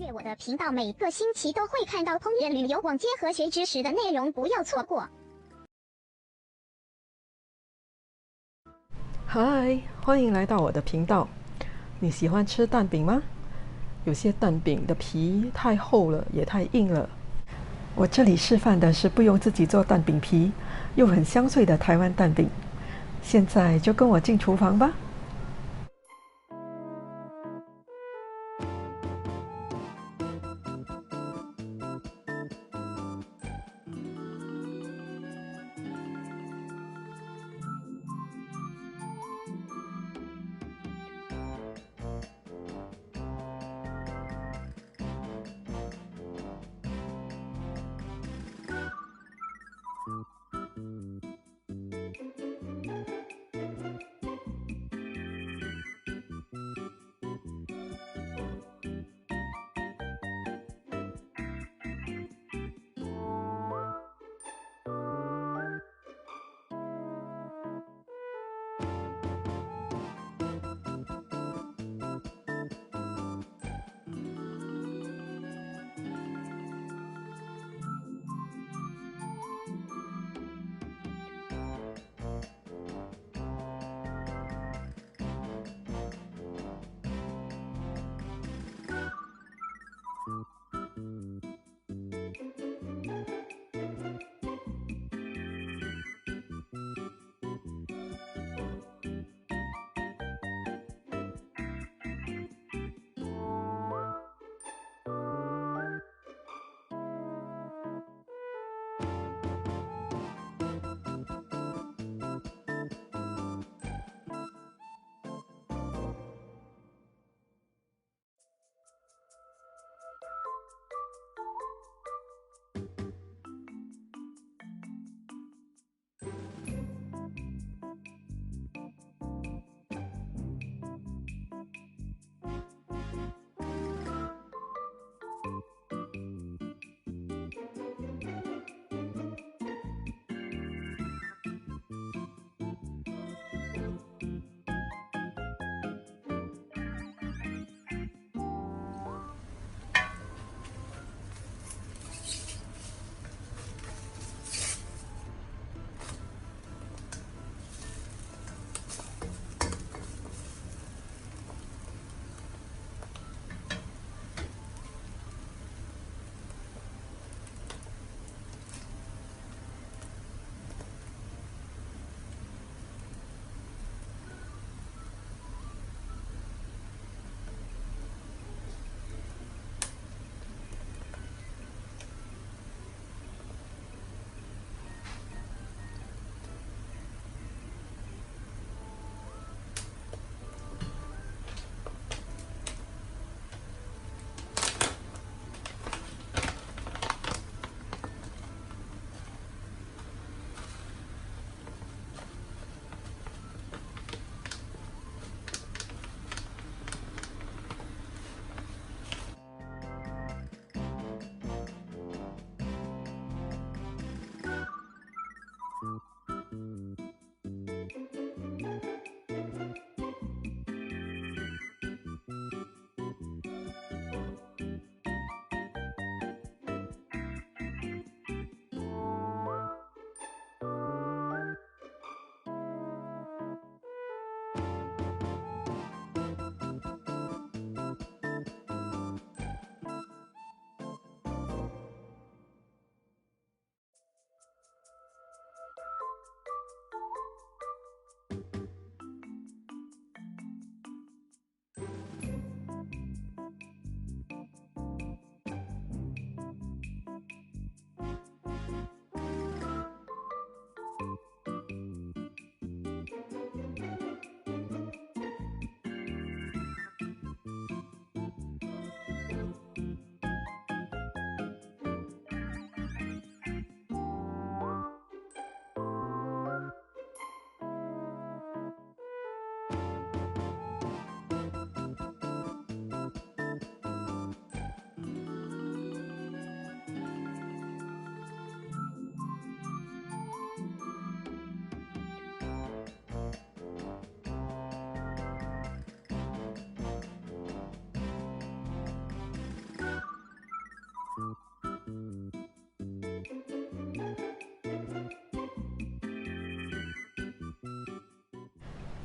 阅我的频道，每个星期都会看到烹饪、旅游、逛街和学知识的内容，不要错过。嗨，欢迎来到我的频道。你喜欢吃蛋饼吗？有些蛋饼的皮太厚了，也太硬了。我这里示范的是不用自己做蛋饼皮，又很香脆的台湾蛋饼。现在就跟我进厨房吧。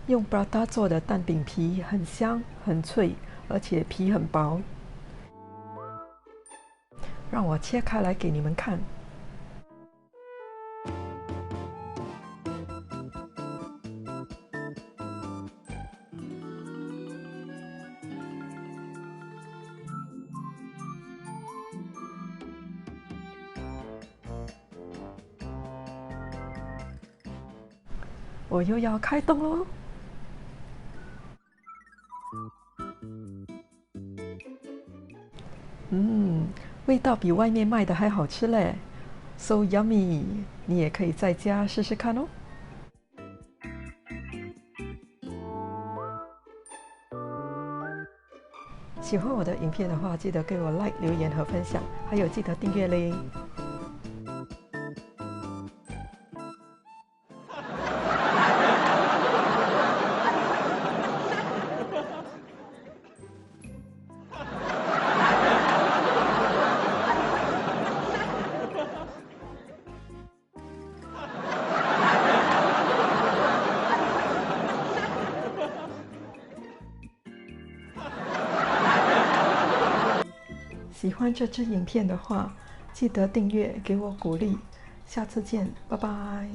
用 prata 做的蛋饼皮很香、很脆，而且皮很薄。让我切开来给你们看。我又要开动喽！味道比外面卖的还好吃嘞 ，so yummy！ 你也可以在家试试看哦。喜欢我的影片的话，记得给我 like、留言和分享，还有记得订阅嘞。喜欢这支影片的话，记得订阅，给我鼓励。下次见，拜拜。